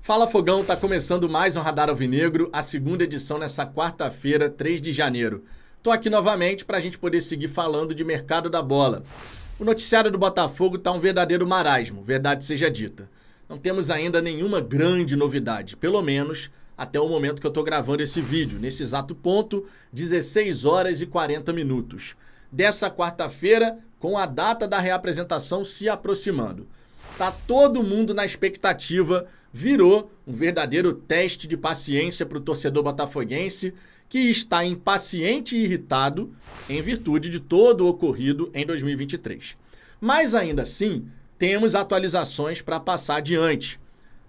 Fala Fogão, tá começando mais um Radar Alvinegro, a segunda edição nessa quarta-feira, 3 de janeiro. Tô aqui novamente para a gente poder seguir falando de mercado da bola. O noticiário do Botafogo tá um verdadeiro marasmo, verdade seja dita. Não temos ainda nenhuma grande novidade, pelo menos até o momento que eu tô gravando esse vídeo, nesse exato ponto, 16 horas e 40 minutos. Dessa quarta-feira, com a data da reapresentação se aproximando. Tá todo mundo na expectativa, virou um verdadeiro teste de paciência para o torcedor botafoguense que está impaciente e irritado em virtude de todo o ocorrido em 2023. Mas ainda assim, temos atualizações para passar adiante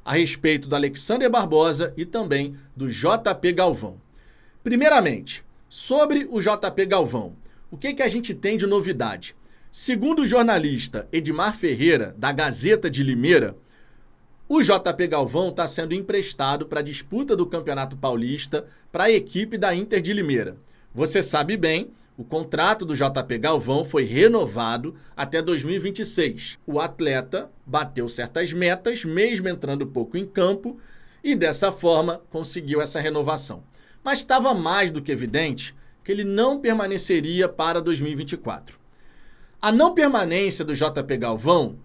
a respeito do Alexander Barbosa e também do JP Galvão. Primeiramente, sobre o JP Galvão, o que a gente tem de novidade? Segundo o jornalista Edmar Ferreira, da Gazeta de Limeira, o JP Galvão está sendo emprestado para a disputa do Campeonato Paulista para a equipe da Inter de Limeira. Você sabe bem, o contrato do JP Galvão foi renovado até 2026. O atleta bateu certas metas, mesmo entrando pouco em campo, e dessa forma conseguiu essa renovação. Mas estava mais do que evidente que ele não permaneceria para 2024. A não permanência do JP Galvão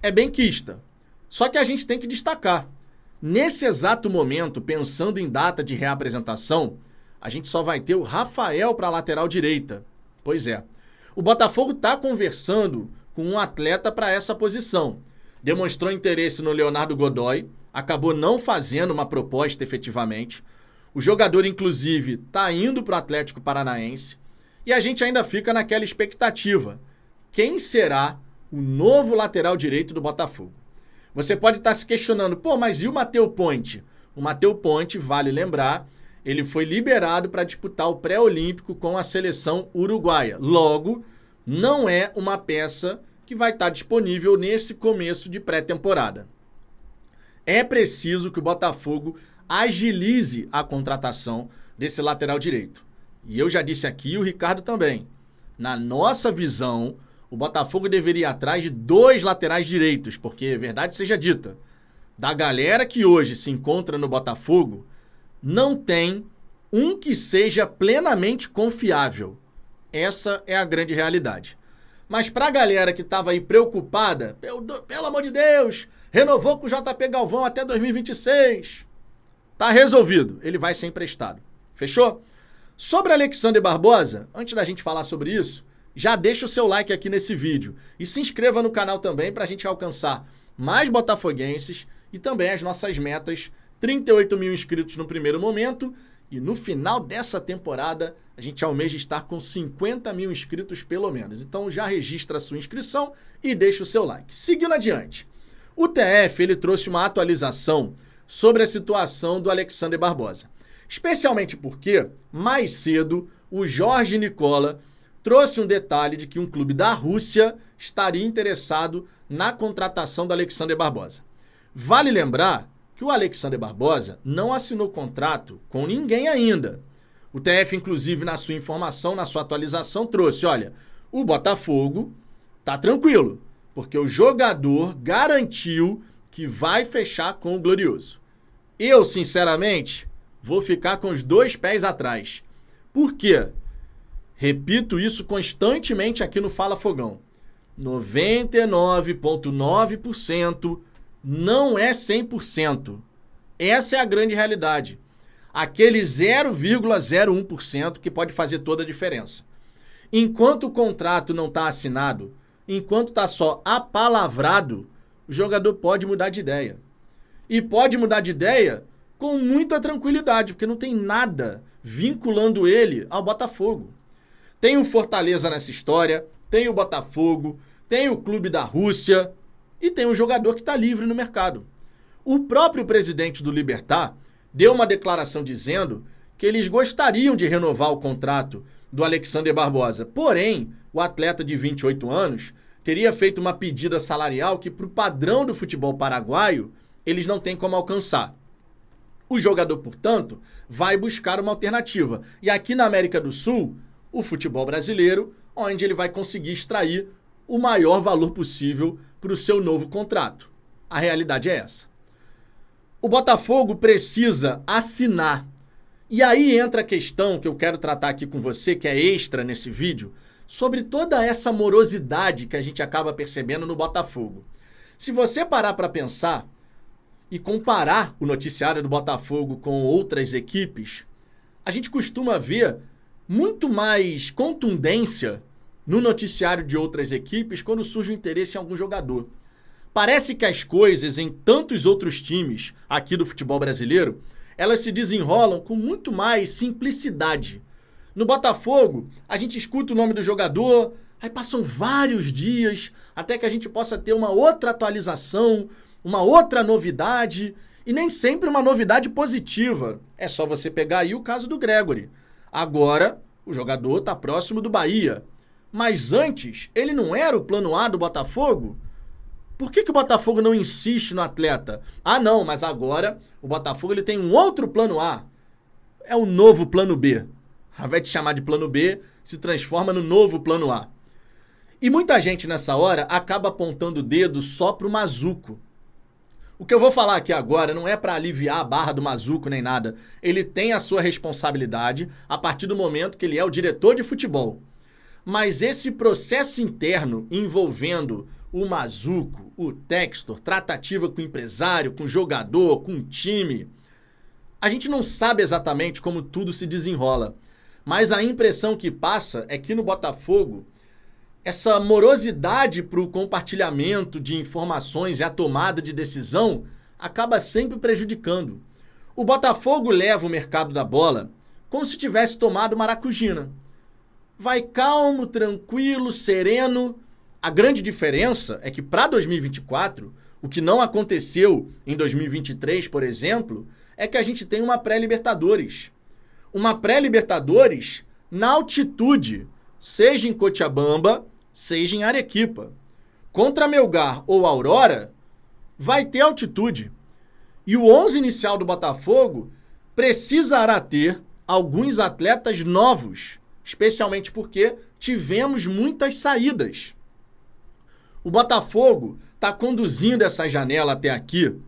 é benquista. Só que a gente tem que destacar. Nesse exato momento, pensando em data de reapresentação, a gente só vai ter o Rafael para a lateral direita. Pois é. O Botafogo está conversando com um atleta para essa posição. Demonstrou interesse no Leonardo Godoy, acabou não fazendo uma proposta efetivamente. O jogador, inclusive, está indo para o Atlético Paranaense. E a gente ainda fica naquela expectativa. Quem será o novo lateral direito do Botafogo? Você pode estar se questionando, mas e o Matheus Ponte? O Matheus Ponte, vale lembrar, ele foi liberado para disputar o pré-olímpico com a seleção uruguaia. Logo, não é uma peça que vai estar disponível nesse começo de pré-temporada. É preciso que o Botafogo agilize a contratação desse lateral direito. E eu já disse aqui, o Ricardo também. Na nossa visão, o Botafogo deveria ir atrás de 2 laterais direitos, porque, verdade seja dita, da galera que hoje se encontra no Botafogo, não tem um que seja plenamente confiável. Essa é a grande realidade. Mas para a galera que estava aí preocupada, pelo amor de Deus, renovou com o JP Galvão até 2026. Tá resolvido, ele vai ser emprestado. Fechou? Sobre Alexander Barbosa, antes da gente falar sobre isso, já deixa o seu like aqui nesse vídeo e se inscreva no canal também para a gente alcançar mais botafoguenses e também as nossas metas, 38 mil inscritos no primeiro momento e no final dessa temporada a gente almeja estar com 50 mil inscritos pelo menos. Então já registra a sua inscrição e deixa o seu like. Seguindo adiante, o TF ele trouxe uma atualização sobre a situação do Alexander Barbosa. Especialmente porque, mais cedo, o Jorge Nicola trouxe um detalhe de que um clube da Rússia estaria interessado na contratação do Alexander Barbosa. Vale lembrar que o Alexander Barbosa não assinou contrato com ninguém ainda. O TF, inclusive, na sua informação, na sua atualização, trouxe, olha, o Botafogo tá tranquilo, porque o jogador garantiu que vai fechar com o Glorioso. Eu, sinceramente, vou ficar com os 2 pés atrás. Por quê? Repito isso constantemente aqui no Fala Fogão. 99,9% não é 100%. Essa é a grande realidade. Aquele 0,01% que pode fazer toda a diferença. Enquanto o contrato não está assinado, enquanto está só apalavrado, o jogador pode mudar de ideia. E pode mudar de ideia com muita tranquilidade, porque não tem nada vinculando ele ao Botafogo. Tem o Fortaleza nessa história, tem o Botafogo, tem o clube da Rússia e tem um jogador que está livre no mercado. O próprio presidente do Libertad deu uma declaração dizendo que eles gostariam de renovar o contrato do Alexander Barbosa. Porém, o atleta de 28 anos teria feito uma pedida salarial que, para o padrão do futebol paraguaio, eles não têm como alcançar. O jogador, portanto, vai buscar uma alternativa. E aqui na América do Sul, o futebol brasileiro, onde ele vai conseguir extrair o maior valor possível para o seu novo contrato. A realidade é essa. O Botafogo precisa assinar. E aí entra a questão que eu quero tratar aqui com você, que é extra nesse vídeo, sobre toda essa morosidade que a gente acaba percebendo no Botafogo. Se você parar para pensar e comparar o noticiário do Botafogo com outras equipes, a gente costuma ver muito mais contundência no noticiário de outras equipes quando surge o interesse em algum jogador. Parece que as coisas em tantos outros times aqui do futebol brasileiro, elas se desenrolam com muito mais simplicidade. No Botafogo, a gente escuta o nome do jogador, aí passam vários dias até que a gente possa ter uma outra atualização, uma outra novidade, e nem sempre uma novidade positiva. É só você pegar aí o caso do Gregori. Agora, o jogador está próximo do Bahia. Mas antes, ele não era o plano A do Botafogo? Por que o Botafogo não insiste no atleta? Ah, não, mas agora o Botafogo ele tem um outro plano A. É o novo plano B. Ao invés de chamar de plano B, se transforma no novo plano A. E muita gente nessa hora acaba apontando o dedo só para o Mazuco. O que eu vou falar aqui agora não é para aliviar a barra do Mazuco nem nada. Ele tem a sua responsabilidade a partir do momento que ele é o diretor de futebol. Mas esse processo interno envolvendo o Mazuco, o Textor, tratativa com o empresário, com o jogador, com o time, a gente não sabe exatamente como tudo se desenrola. Mas a impressão que passa é que no Botafogo, essa morosidade para o compartilhamento de informações e a tomada de decisão acaba sempre prejudicando. O Botafogo leva o mercado da bola como se tivesse tomado maracujina. Vai calmo, tranquilo, sereno. A grande diferença é que para 2024, o que não aconteceu em 2023, por exemplo, é que a gente tem uma pré-Libertadores. Uma pré-Libertadores na altitude, seja em Cochabamba, seja em Arequipa. Contra Melgar ou Aurora, vai ter altitude. E o 11 inicial do Botafogo precisará ter alguns atletas novos, especialmente porque tivemos muitas saídas. O Botafogo está conduzindo essa janela até aqui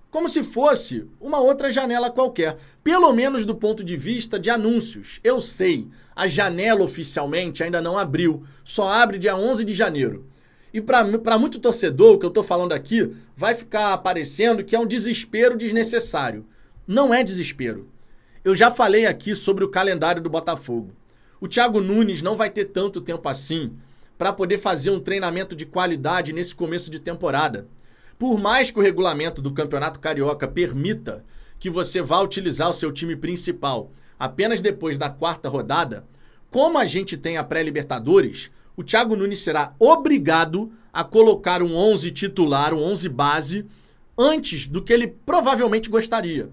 como se fosse uma outra janela qualquer, pelo menos do ponto de vista de anúncios. Eu sei, a janela oficialmente ainda não abriu, só abre dia 11 de janeiro. E para muito torcedor, o que eu estou falando aqui vai ficar parecendo que é um desespero desnecessário. Não é desespero. Eu já falei aqui sobre o calendário do Botafogo. O Thiago Nunes não vai ter tanto tempo assim para poder fazer um treinamento de qualidade nesse começo de temporada. Por mais que o regulamento do Campeonato Carioca permita que você vá utilizar o seu time principal apenas depois da quarta rodada, como a gente tem a pré-Libertadores, o Thiago Nunes será obrigado a colocar um 11 titular, um 11 base, antes do que ele provavelmente gostaria.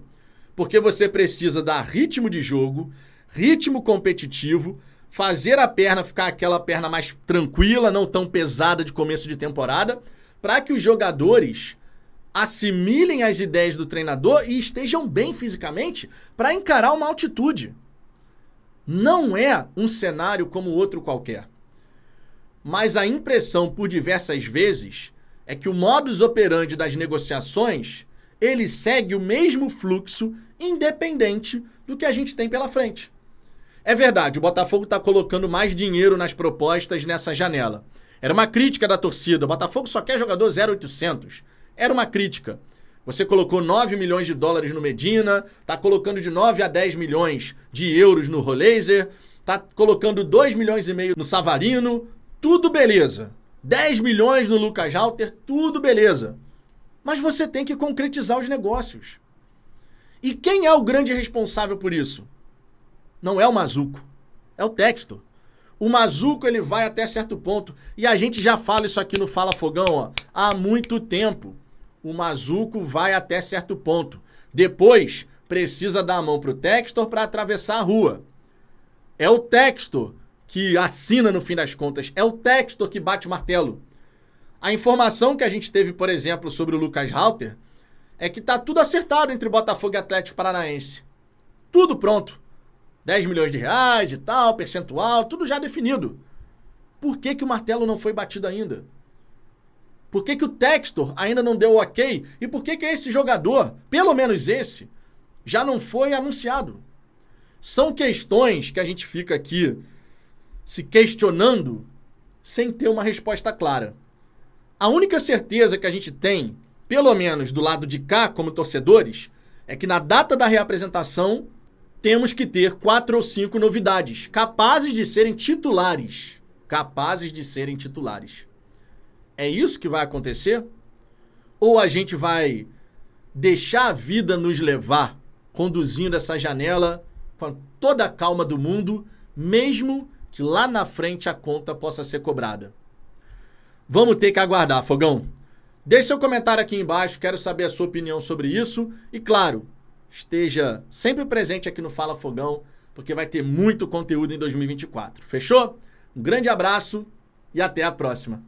Porque você precisa dar ritmo de jogo, ritmo competitivo, fazer a perna ficar aquela perna mais tranquila, não tão pesada de começo de temporada, para que os jogadores assimilem as ideias do treinador e estejam bem fisicamente para encarar uma altitude. Não é um cenário como outro qualquer. Mas a impressão por diversas vezes é que o modus operandi das negociações, ele segue o mesmo fluxo independente do que a gente tem pela frente. É verdade, o Botafogo está colocando mais dinheiro nas propostas nessa janela. Era uma crítica da torcida. O Botafogo só quer jogador 0,800. Era uma crítica. Você colocou 9 milhões de dólares no Medina, está colocando de 9 a 10 milhões de euros no Roleiser, está colocando 2 milhões e meio no Savarino, tudo beleza. 10 milhões no Lucas Halter, tudo beleza. Mas você tem que concretizar os negócios. E quem é o grande responsável por isso? Não é o Mazuco, é o Textor. O Mazuco ele vai até certo ponto. E a gente já fala isso aqui no Fala Fogão ó, há muito tempo. O Mazuco vai até certo ponto. Depois, precisa dar a mão para o Textor para atravessar a rua. É o Textor que assina no fim das contas. É o Textor que bate o martelo. A informação que a gente teve, por exemplo, sobre o Lucas Halter é que está tudo acertado entre Botafogo e Atlético Paranaense. Tudo pronto. 10 milhões de reais e tal, percentual, tudo já definido. Por que o martelo não foi batido ainda? Por que o Textor ainda não deu ok? E por que esse jogador, pelo menos esse, já não foi anunciado? São questões que a gente fica aqui se questionando sem ter uma resposta clara. A única certeza que a gente tem, pelo menos do lado de cá, como torcedores, é que na data da reapresentação temos que ter 4 ou 5 novidades, capazes de serem titulares. Capazes de serem titulares. É isso que vai acontecer? Ou a gente vai deixar a vida nos levar, conduzindo essa janela com toda a calma do mundo, mesmo que lá na frente a conta possa ser cobrada? Vamos ter que aguardar, Fogão. Deixe seu comentário aqui embaixo, quero saber a sua opinião sobre isso. E claro, esteja sempre presente aqui no Fala Fogão, porque vai ter muito conteúdo em 2024. Fechou? Um grande abraço e até a próxima.